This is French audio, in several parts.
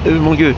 mon Dieu,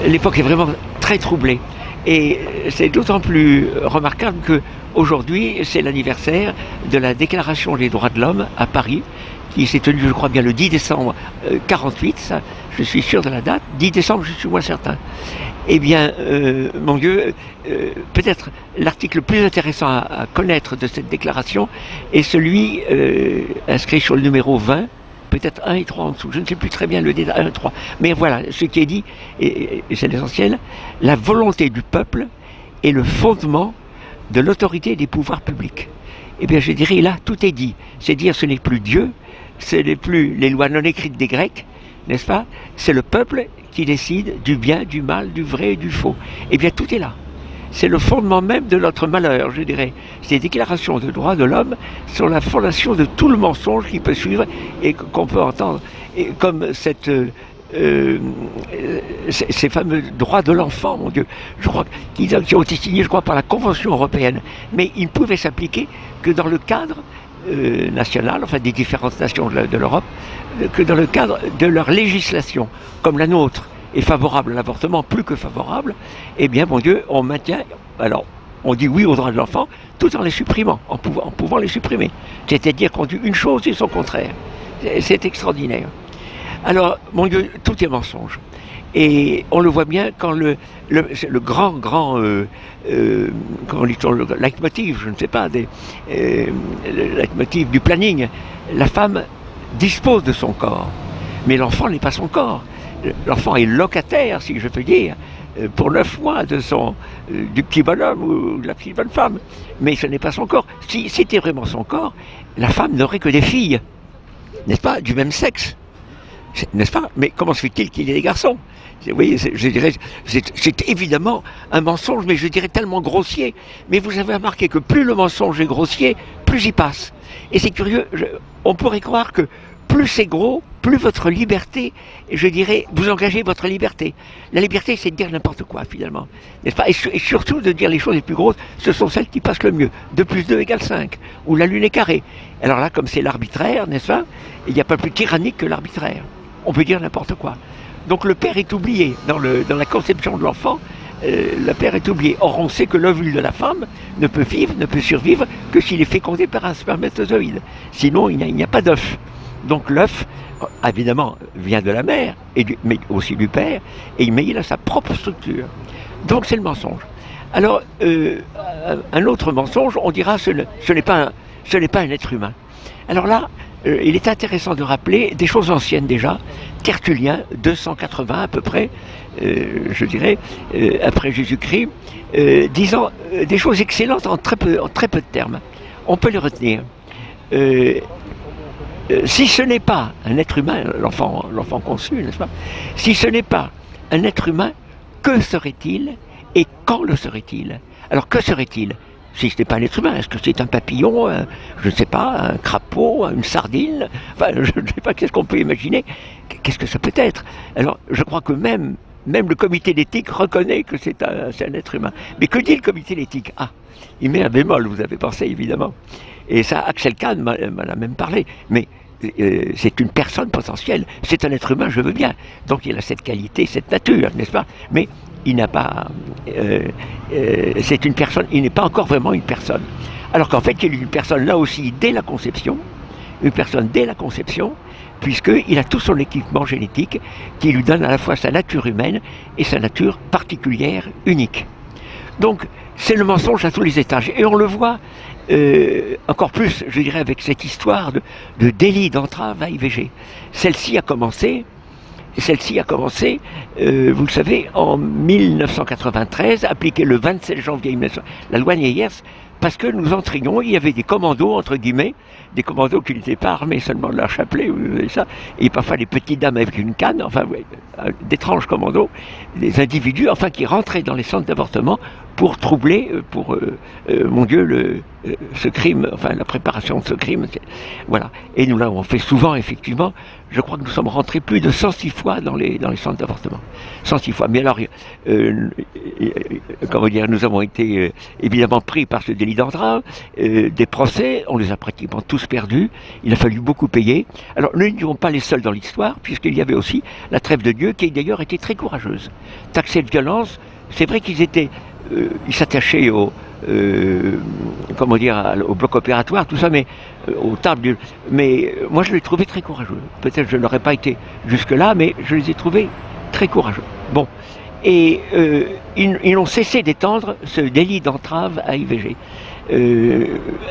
l'époque est vraiment très troublée. Et c'est d'autant plus remarquable qu'aujourd'hui, c'est l'anniversaire de la Déclaration des droits de l'homme à Paris, qui s'est tenue, je crois bien, le 10 décembre 48, ça, je suis sûr de la date, 10 décembre, je suis moins certain. Eh bien, mon Dieu, peut-être l'article le plus intéressant à connaître de cette déclaration est celui inscrit sur le numéro 20, peut-être 1 et 3 en dessous, je ne sais plus très bien le détail, 1 et 3. Mais voilà, ce qui est dit, et c'est l'essentiel, la volonté du peuple est le fondement de l'autorité des pouvoirs publics. Eh bien, je dirais, là, tout est dit. C'est dire, ce n'est plus Dieu, ce n'est plus les lois non écrites des Grecs, n'est-ce pas? C'est le peuple qui décide du bien, du mal, du vrai et du faux. Eh bien, tout est là. C'est le fondement même de notre malheur, je dirais. Ces déclarations de droits de l'homme sont la fondation de tout le mensonge qui peut suivre et qu'on peut entendre. Et comme ces fameux droits de l'enfant, mon Dieu, je crois qu'ils ont été signés, je crois, par la Convention européenne. Mais ils ne pouvaient s'appliquer que dans le cadre national, enfin des différentes nations de l'Europe, que dans le cadre de leur législation, comme la nôtre est favorable à l'avortement, plus que favorable, eh bien, mon Dieu, on maintient, alors, on dit oui aux droits de l'enfant, tout en les supprimant, en pouvant les supprimer. C'est-à-dire qu'on dit une chose et son contraire. C'est extraordinaire. Alors, mon Dieu, tout est mensonge. Et on le voit bien quand le grand, comment dit-on, le leitmotiv, je ne sais pas, le leitmotiv du planning, la femme dispose de son corps, mais l'enfant n'est pas son corps. L'enfant est locataire, si je peux dire, pour 9 mois du petit bonhomme ou de la petite bonne femme. Mais ce n'est pas son corps. Si c'était vraiment son corps, la femme n'aurait que des filles, n'est-ce pas, du même sexe, n'est-ce pas? Mais comment se fait-il qu'il y ait des garçons? Vous voyez, je dirais, c'est évidemment un mensonge, mais je dirais tellement grossier. Mais vous avez remarqué que plus le mensonge est grossier, plus il passe. Et c'est curieux, on pourrait croire que plus c'est gros, plus votre liberté, je dirais, vous engagez votre liberté. La liberté, c'est de dire n'importe quoi, finalement. N'est-ce pas? Et surtout de dire les choses les plus grosses, ce sont celles qui passent le mieux. 2 plus 2 égale 5, ou la lune est carrée. Alors là, comme c'est l'arbitraire, n'est-ce pas? Il n'y a pas plus tyrannique que l'arbitraire. On peut dire n'importe quoi. Donc le père est oublié. Dans la conception de l'enfant, le père est oublié. Or, on sait que l'ovule de la femme ne peut survivre que s'il est fécondé par un spermatozoïde. Sinon, il n'y a pas d'œuf. Donc l'œuf, évidemment, vient de la mère, mais aussi du père, mais il a sa propre structure. Donc c'est le mensonge. Alors, un autre mensonge, on dira, ce n'est pas un être humain. Alors là, il est intéressant de rappeler des choses anciennes déjà, Tertullien, 280 à peu près, je dirais, après Jésus-Christ, disant des choses excellentes en très peu de termes. On peut les retenir. Si ce n'est pas un être humain, l'enfant conçu, n'est-ce pas? Si ce n'est pas un être humain, que serait-il et quand le serait-il? Alors que serait-il? Si ce n'est pas un être humain, est-ce que c'est un papillon, je ne sais pas, un crapaud, une sardine? Enfin, je ne sais pas, qu'est-ce qu'on peut imaginer? Qu'est-ce que ça peut être? Alors, je crois que même le comité d'éthique reconnaît que c'est un être humain. Mais que dit le comité d'éthique? Ah, il met un bémol, vous avez pensé, évidemment. Et ça, Axel Kahn m'en a même parlé. Mais c'est une personne potentielle, c'est un être humain, je veux bien. Donc il a cette qualité, cette nature, n'est-ce pas? Mais il n'a pas... c'est une personne, il n'est pas encore vraiment une personne. Alors qu'en fait, il est une personne là aussi dès la conception, puisqu'il a tout son équipement génétique qui lui donne à la fois sa nature humaine et sa nature particulière, unique. Donc, c'est le mensonge à tous les étages. Et on le voit encore plus, je dirais, avec cette histoire de délit d'entrave à IVG. Celle-ci a commencé, vous le savez, en 1993, appliquée le 27 janvier 1900, la loi Nieyers, parce que nous entrions, il y avait des commandos, entre guillemets, des commandos qui n'étaient pas armés seulement de leur chapelet, et parfois des petites dames avec une canne, enfin, d'étranges commandos, des individus, enfin, qui rentraient dans les centres d'avortement pour troubler, mon Dieu, ce crime, enfin la préparation de ce crime. Voilà. Et nous l'avons fait souvent, effectivement. Je crois que nous sommes rentrés plus de 106 fois dans les centres d'avortement. 106 fois. Mais alors, comment dire, nous avons été évidemment pris par ce délit d'entrave, des procès, on les a pratiquement tous perdus. Il a fallu beaucoup payer. Alors, nous n'étions pas les seuls dans l'histoire, puisqu'il y avait aussi la trêve de Dieu, qui d'ailleurs était très courageuse. Taxée de violence, c'est vrai qu'ils étaient, ils s'attachaient comment dire, au bloc opératoire, tout ça, mais aux tables. Mais moi, je les trouvais très courageux. Peut-être que je n'aurais pas été jusque-là, mais je les ai trouvés très courageux. Bon. Et ils ont cessé d'étendre ce délit d'entrave à IVG.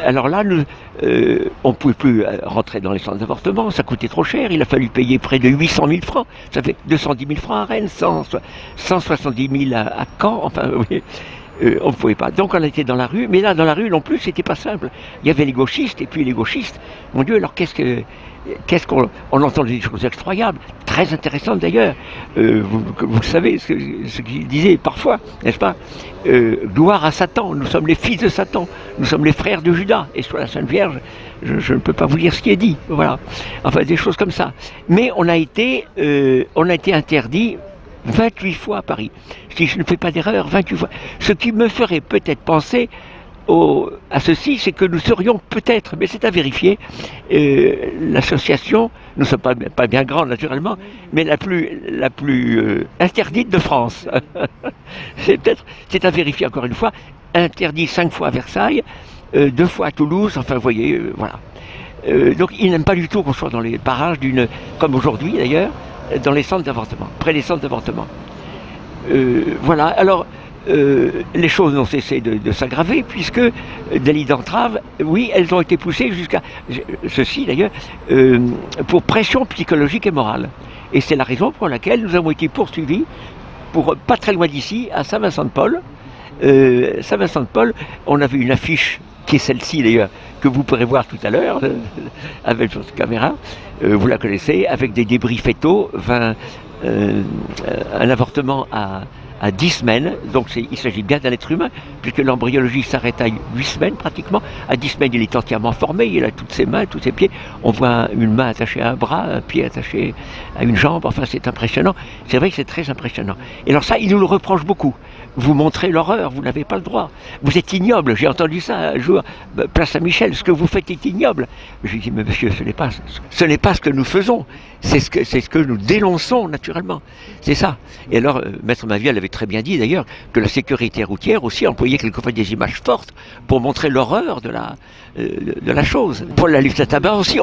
Alors là, on ne pouvait plus rentrer dans les centres d'avortement, ça coûtait trop cher, il a fallu payer près de 800 000 francs, ça fait 210 000 francs à Rennes, 170 000 à Caen, enfin oui. On ne pouvait pas. Donc on était dans la rue, mais là dans la rue non plus c'était pas simple. Il y avait les gauchistes et puis les gauchistes. Mon Dieu, alors qu'est-ce qu'on entendait des choses effroyables, très intéressantes d'ailleurs. Vous savez ce qu'ils disaient parfois, n'est-ce pas? Gloire à Satan, nous sommes les fils de Satan, nous sommes les frères de Judas, et sur la Sainte Vierge, je ne peux pas vous dire ce qui est dit, voilà. Enfin des choses comme ça. Mais on a été interdit 28 fois à Paris. Si je ne fais pas d'erreur, 28 fois. Ce qui me ferait peut-être penser à ceci, c'est que nous serions peut-être, mais c'est à vérifier, l'association, nous ne sommes pas bien grands naturellement, mais la plus interdite de France. C'est à vérifier encore une fois, interdit 5 fois à Versailles, 2 fois à Toulouse, enfin vous voyez, voilà. Donc ils n'aiment pas du tout qu'on soit dans les parages comme aujourd'hui d'ailleurs, dans les centres d'avortement, près des centres d'avortement. Voilà, alors les choses n'ont cessé de s'aggraver puisque délit d'entrave, oui, elles ont été poussées jusqu'à ceci d'ailleurs, pour pression psychologique et morale. Et c'est la raison pour laquelle nous avons été poursuivis, pas très loin d'ici, à Saint-Vincent-de-Paul. Saint-Vincent-de-Paul, on avait une affiche qui est celle-ci d'ailleurs, que vous pourrez voir tout à l'heure, avec votre caméra, vous la connaissez, avec des débris fétaux, un avortement à 10 semaines, donc il s'agit bien d'un être humain, puisque l'embryologie s'arrête à 8 semaines pratiquement. À 10 semaines, il est entièrement formé, il a toutes ses mains, tous ses pieds. On voit une main attachée à un bras, un pied attaché à une jambe, enfin c'est impressionnant. C'est vrai que c'est très impressionnant. Et alors ça, il nous le reproche beaucoup. Vous montrez l'horreur, vous n'avez pas le droit. Vous êtes ignoble, j'ai entendu ça un jour, place Saint-Michel, ce que vous faites est ignoble. Je lui dis, mais monsieur, ce n'est pas ce que nous faisons, c'est ce que nous dénonçons naturellement. C'est ça. Et alors, Maître Maviel avait très bien dit d'ailleurs que la sécurité routière aussi employait quelquefois des images fortes pour montrer l'horreur de la chose. Pour la lutte à tabac aussi,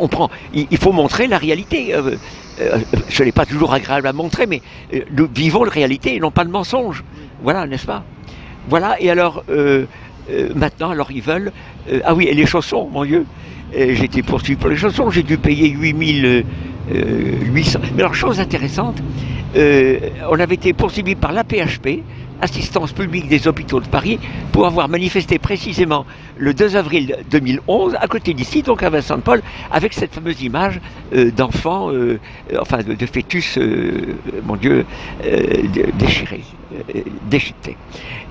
il faut montrer la réalité. Ce n'est pas toujours agréable à montrer, mais nous vivons la réalité et non pas le mensonge. Voilà, n'est-ce pas? Voilà, et alors, maintenant, alors ils veulent... ah oui, et les chaussons, mon Dieu. J'ai été poursuivi pour les chaussons, j'ai dû payer 8800. Mais alors, chose intéressante, on avait été poursuivi par l'AP-HP, Assistance publique des hôpitaux de Paris, pour avoir manifesté précisément le 2 avril 2011, à côté d'ici, donc à Vincent-de-Paul, avec cette fameuse image d'enfants, enfin de fœtus, mon Dieu, déchirés, déchiquetés.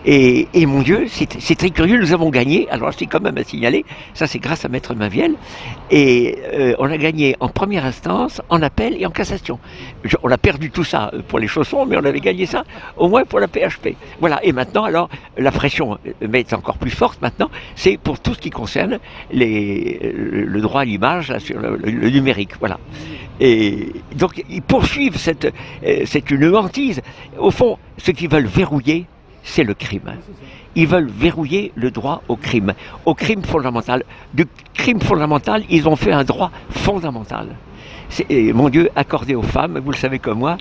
Et mon Dieu, c'est très curieux, nous avons gagné, alors c'est quand même à signaler, ça c'est grâce à Maître Maviel, et on a gagné en première instance, en appel et en cassation. On a perdu tout ça pour les chaussons, mais on avait gagné ça au moins pour la PHP. Voilà, et maintenant, alors, la pression est encore plus forte maintenant, c'est pour tout ce qui concerne le droit à l'image, sur le numérique, voilà. Et donc, ils poursuivent c'est une hantise. Au fond, ce qu'ils veulent verrouiller, c'est le crime. Ils veulent verrouiller le droit au crime fondamental. Du crime fondamental, ils ont fait un droit fondamental. Mon Dieu, accordé aux femmes, vous le savez comme moi,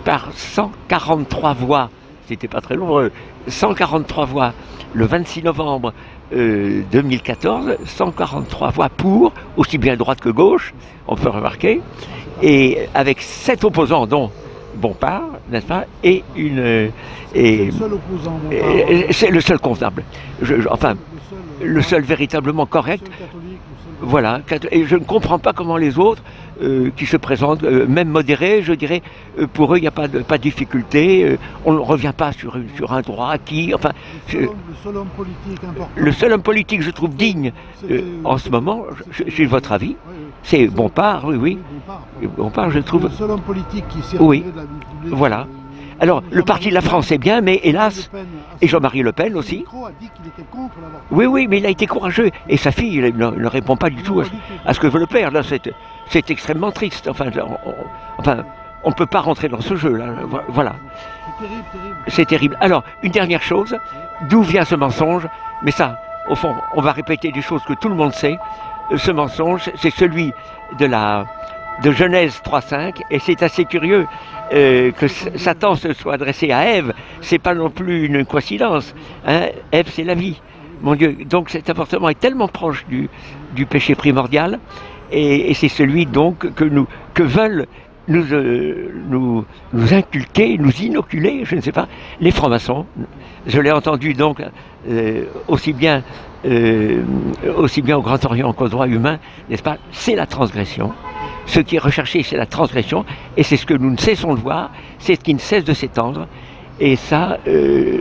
par 143 voix, c'était pas très long, 143 voix le 26 novembre 2014, 143 voix pour, aussi bien droite que gauche, on peut remarquer, et avec 7 opposants, dont Bompard, n'est-ce pas, et c'est le seul opposant, c'est le seul convenable. Enfin, le seul véritablement correct. Voilà, et je ne comprends pas comment les autres qui se présentent, même modérés, je dirais, pour eux il n'y a pas de difficulté, on ne revient pas sur un droit acquis, enfin... Le seul homme politique important. Le seul homme politique, je trouve, digne en ce moment, je suis de votre avis, c'est Bompard, oui. Bompard, je trouve... Le seul homme politique qui s'est oui, retiré de la vie publique. voilà. Alors, le parti de la France est bien, mais hélas, et Jean-Marie Le Pen aussi. A dit qu'il était contre l'avortement. Oui, mais il a été courageux. Et sa fille ne répond pas du tout à ce que veut le père. Là, c'est extrêmement triste. Enfin, on ne peut pas rentrer dans ce jeu, là. Voilà. C'est terrible, terrible. C'est terrible. Alors, une dernière chose, d'où vient ce mensonge? Mais ça, au fond, on va répéter des choses que tout le monde sait. Ce mensonge, c'est celui de Genèse 3.5, et c'est assez curieux que Satan se soit adressé à Ève. C'est pas non plus une coïncidence. Hein. Ève, c'est la vie. Mon Dieu, donc cet avortement est tellement proche du péché primordial, et c'est celui donc que veulent nous inculquer, nous inoculer, je ne sais pas, les francs-maçons. Je l'ai entendu donc aussi bien au Grand Orient qu'au droit humain, n'est-ce pas? C'est la transgression. Ce qui est recherché, c'est la transgression, et c'est ce que nous ne cessons de voir, c'est ce qui ne cesse de s'étendre, et ça,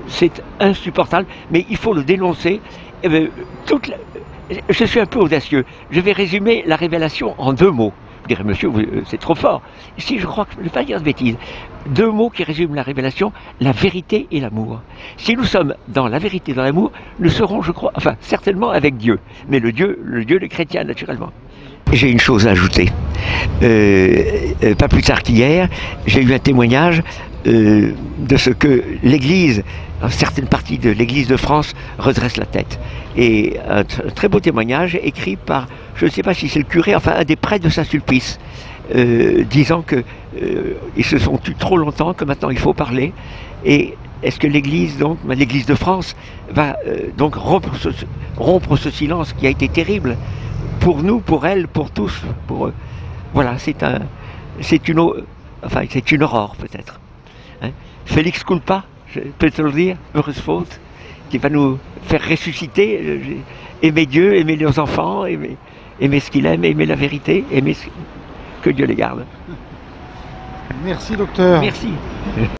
c'est insupportable, mais il faut le dénoncer. Je suis un peu audacieux, je vais résumer la révélation en 2 mots. Vous direz, monsieur, c'est trop fort. Si, je crois que je ne vais pas dire de bêtises. 2 mots qui résument la révélation, la vérité et l'amour. Si nous sommes dans la vérité et dans l'amour, nous serons, je crois, enfin, certainement avec Dieu, mais le Dieu des chrétiens, naturellement. J'ai une chose à ajouter. Pas plus tard qu'hier, j'ai eu un témoignage de ce que l'Église, certaines parties de l'Église de France, redresse la tête. Et un très beau témoignage écrit par, je ne sais pas si c'est le curé, enfin un des prêtres de Saint-Sulpice, disant que ils se sont tus trop longtemps, que maintenant il faut parler. Et est-ce que l'Église, donc, l'Église de France, va donc rompre ce silence qui a été terrible pour nous, pour elle, pour tous, pour eux. Voilà, c'est une aurore peut-être. Hein. Félix Culpa, je peux te le dire, heureuse faute, qui va nous faire ressusciter, aimer Dieu, aimer les enfants, aimer ce qu'il aime, aimer la vérité, aimer que Dieu les garde. Merci docteur. Merci.